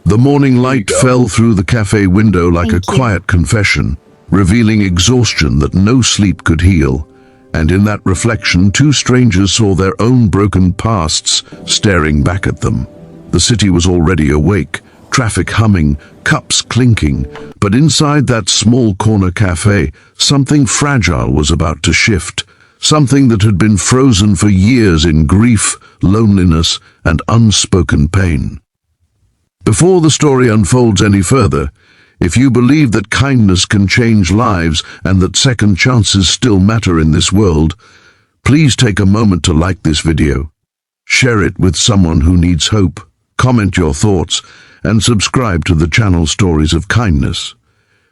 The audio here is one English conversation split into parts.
The morning light fell through the cafe window like a quiet confession, revealing exhaustion that no sleep could heal. And in that reflection, two strangers saw their own broken pasts staring back at them. The city was already awake, traffic humming, cups clinking, but inside that small corner cafe, something fragile was about to shift, something that had been frozen for years in grief, loneliness, and unspoken pain. Before the story unfolds any further, if you believe that kindness can change lives and that second chances still matter in this world, please take a moment to like this video, share it with someone who needs hope, comment your thoughts, and subscribe to the channel Stories of Kindness.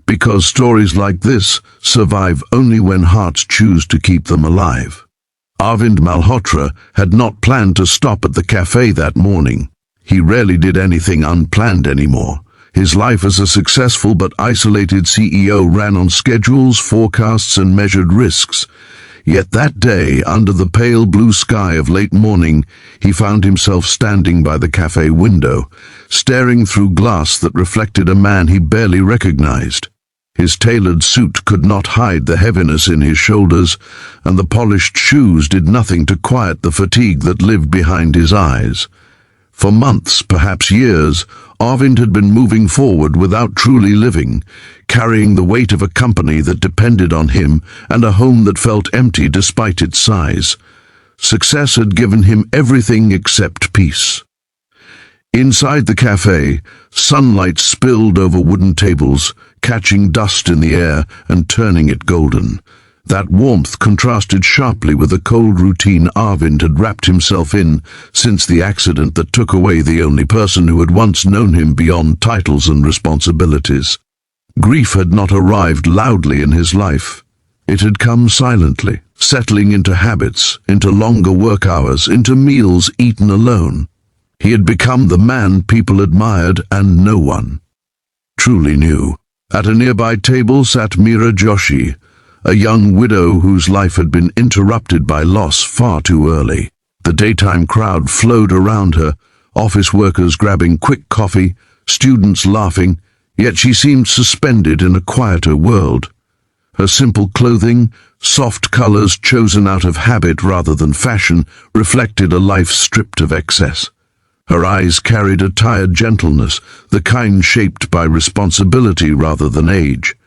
Because stories like this survive only when hearts choose to keep them alive. Arvind Malhotra had not planned to stop at the cafe that morning. He rarely did anything unplanned anymore. His life as a successful but isolated CEO ran on schedules, forecasts, and measured risks. Yet that day, under the pale blue sky of late morning, he found himself standing by the cafe window, staring through glass that reflected a man he barely recognized. His tailored suit could not hide the heaviness in his shoulders, and the polished shoes did nothing to quiet the fatigue that lived behind his eyes. For months, perhaps years, Arvind had been moving forward without truly living, carrying the weight of a company that depended on him and a home that felt empty despite its size. Success had given him everything except peace. Inside the cafe, sunlight spilled over wooden tables, catching dust in the air and turning it golden. That warmth contrasted sharply with the cold routine Arvind had wrapped himself in since the accident that took away the only person who had once known him beyond titles and responsibilities. Grief had not arrived loudly in his life. It had come silently, settling into habits, into longer work hours, into meals eaten alone. He had become the man people admired and no one truly knew. At a nearby table sat Meera Joshi, a young widow whose life had been interrupted by loss far too early. The daytime crowd flowed around her, office workers grabbing quick coffee, students laughing, yet she seemed suspended in a quieter world. Her simple clothing, soft colors chosen out of habit rather than fashion, reflected a life stripped of excess. Her eyes carried a tired gentleness, the kind shaped by responsibility rather than age.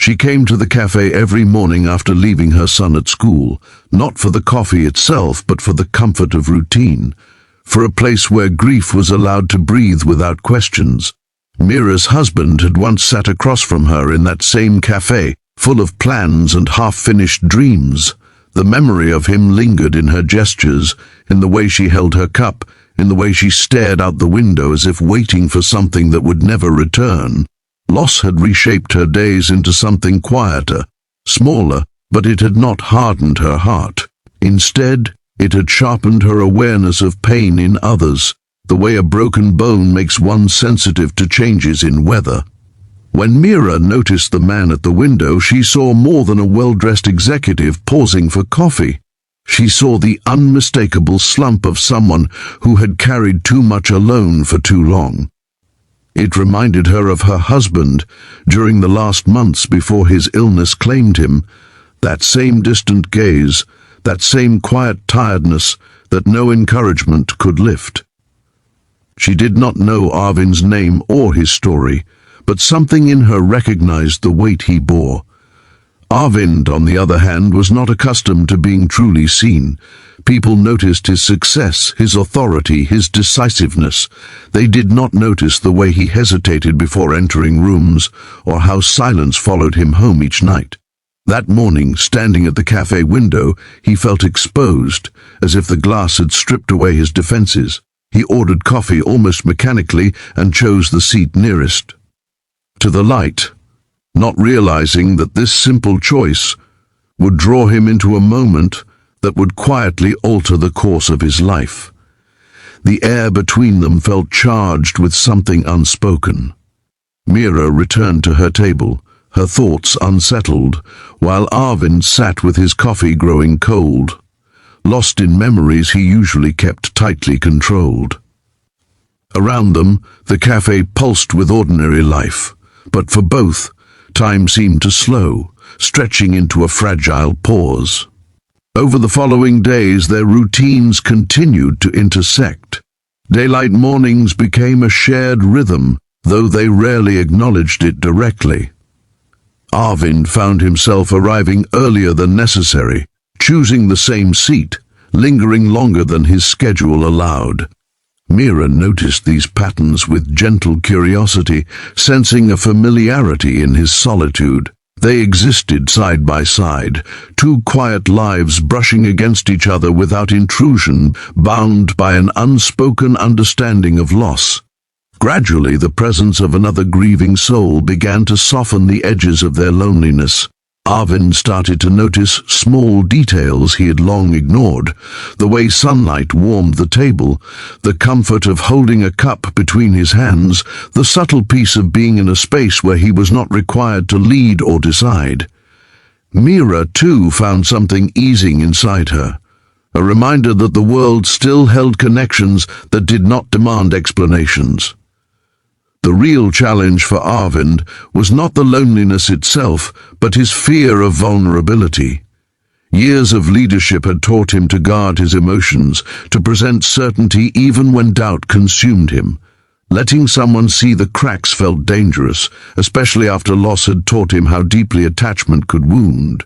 She came to the cafe every morning after leaving her son at school, not for the coffee itself, but for the comfort of routine, for a place where grief was allowed to breathe without questions. Meera's husband had once sat across from her in that same cafe, full of plans and half-finished dreams. The memory of him lingered in her gestures, in the way she held her cup, in the way she stared out the window as if waiting for something that would never return. Loss had reshaped her days into something quieter, smaller, but it had not hardened her heart. Instead, it had sharpened her awareness of pain in others, the way a broken bone makes one sensitive to changes in weather. When Meera noticed the man at the window, she saw more than a well-dressed executive pausing for coffee. She saw the unmistakable slump of someone who had carried too much alone for too long. It reminded her of her husband during the last months before his illness claimed him, that same distant gaze, that same quiet tiredness that no encouragement could lift. She did not know Arvind's name or his story, but something in her recognized the weight he bore. Arvind, on the other hand, was not accustomed to being truly seen. People noticed his success, his authority, his decisiveness. They did not notice the way he hesitated before entering rooms, or how silence followed him home each night. That morning, standing at the cafe window, he felt exposed, as if the glass had stripped away his defenses. He ordered coffee almost mechanically and chose the seat nearest to the light, not realizing that this simple choice would draw him into a moment that would quietly alter the course of his life. The air between them felt charged with something unspoken. Meera returned to her table, her thoughts unsettled, while Arvind sat with his coffee growing cold, lost in memories he usually kept tightly controlled. Around them, the cafe pulsed with ordinary life. But for both, time seemed to slow, stretching into a fragile pause. Over the following days, their routines continued to intersect. Daylight mornings became a shared rhythm, though they rarely acknowledged it directly. Arvind found himself arriving earlier than necessary, choosing the same seat, lingering longer than his schedule allowed. Meera noticed these patterns with gentle curiosity, sensing a familiarity in his solitude. They existed side by side, two quiet lives brushing against each other without intrusion, bound by an unspoken understanding of loss. Gradually, the presence of another grieving soul began to soften the edges of their loneliness. Arvind started to notice small details he had long ignored: the way sunlight warmed the table, the comfort of holding a cup between his hands, the subtle peace of being in a space where he was not required to lead or decide. Meera, too, found something easing inside her, a reminder that the world still held connections that did not demand explanations. The real challenge for Arvind was not the loneliness itself, but his fear of vulnerability. Years of leadership had taught him to guard his emotions, to present certainty even when doubt consumed him. Letting someone see the cracks felt dangerous, especially after loss had taught him how deeply attachment could wound.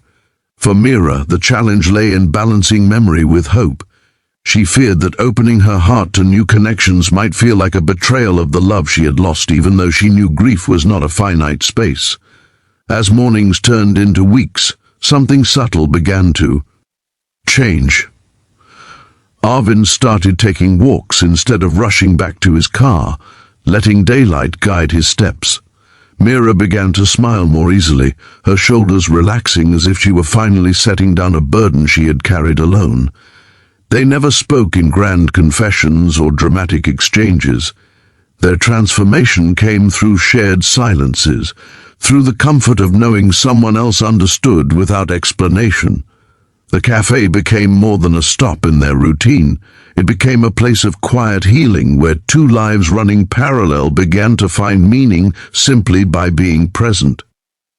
For Meera, the challenge lay in balancing memory with hope. She feared that opening her heart to new connections might feel like a betrayal of the love she had lost, even though she knew grief was not a finite space. As mornings turned into weeks, something subtle began to change. Arvind started taking walks instead of rushing back to his car, letting daylight guide his steps. Meera began to smile more easily, her shoulders relaxing as if she were finally setting down a burden she had carried alone. They never spoke in grand confessions or dramatic exchanges. Their transformation came through shared silences, through the comfort of knowing someone else understood without explanation. The cafe became more than a stop in their routine. It became a place of quiet healing where two lives running parallel began to find meaning simply by being present.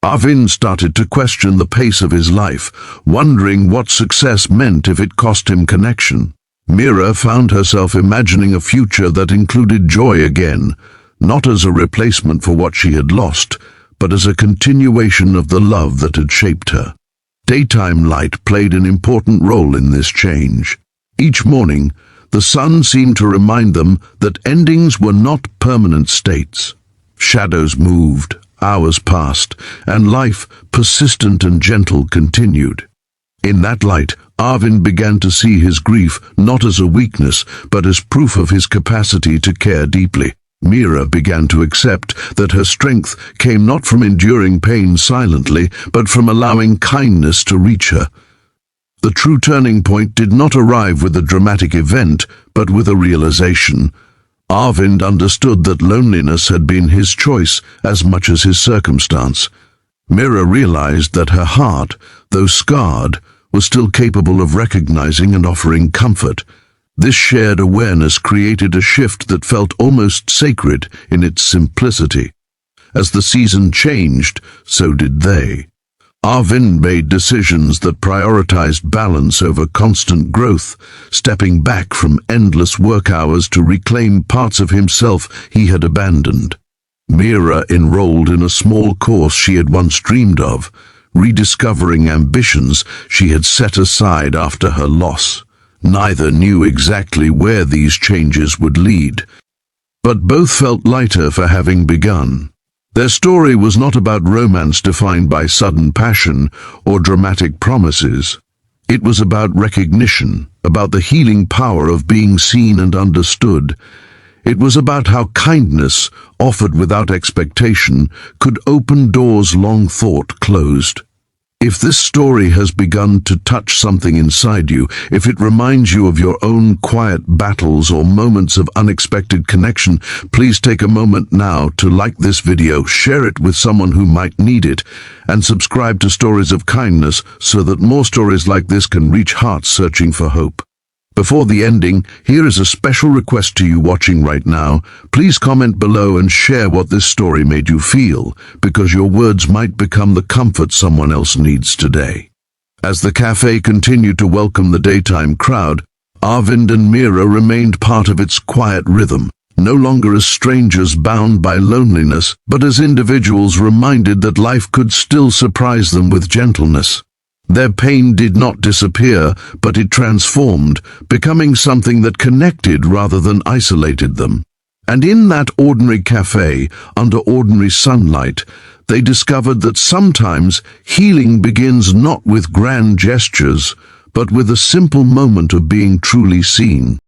Arvind started to question the pace of his life, wondering what success meant if it cost him connection. Meera found herself imagining a future that included joy again, not as a replacement for what she had lost, but as a continuation of the love that had shaped her. Daytime light played an important role in this change. Each morning, the sun seemed to remind them that endings were not permanent states. Shadows moved, hours passed, and life, persistent and gentle, continued. In that light, Arvind began to see his grief not as a weakness, but as proof of his capacity to care deeply. Meera began to accept that her strength came not from enduring pain silently, but from allowing kindness to reach her. The true turning point did not arrive with a dramatic event, but with a realization. Arvind understood that loneliness had been his choice as much as his circumstance. Meera realized that her heart, though scarred, was still capable of recognizing and offering comfort. This shared awareness created a shift that felt almost sacred in its simplicity. As the season changed, so did they. Arvind made decisions that prioritized balance over constant growth, stepping back from endless work hours to reclaim parts of himself he had abandoned. Meera enrolled in a small course she had once dreamed of, rediscovering ambitions she had set aside after her loss. Neither knew exactly where these changes would lead, but both felt lighter for having begun. Their story was not about romance defined by sudden passion or dramatic promises. It was about recognition, about the healing power of being seen and understood. It was about how kindness, offered without expectation, could open doors long thought closed. If this story has begun to touch something inside you, if it reminds you of your own quiet battles or moments of unexpected connection, please take a moment now to like this video, share it with someone who might need it, and subscribe to Stories of Kindness so that more stories like this can reach hearts searching for hope. Before the ending, here is a special request to you watching right now. Please comment below and share what this story made you feel, because your words might become the comfort someone else needs today. As the cafe continued to welcome the daytime crowd, Arvind and Meera remained part of its quiet rhythm, no longer as strangers bound by loneliness, but as individuals reminded that life could still surprise them with gentleness. Their pain did not disappear, but it transformed, becoming something that connected rather than isolated them. And in that ordinary cafe, under ordinary sunlight, they discovered that sometimes healing begins not with grand gestures, but with a simple moment of being truly seen.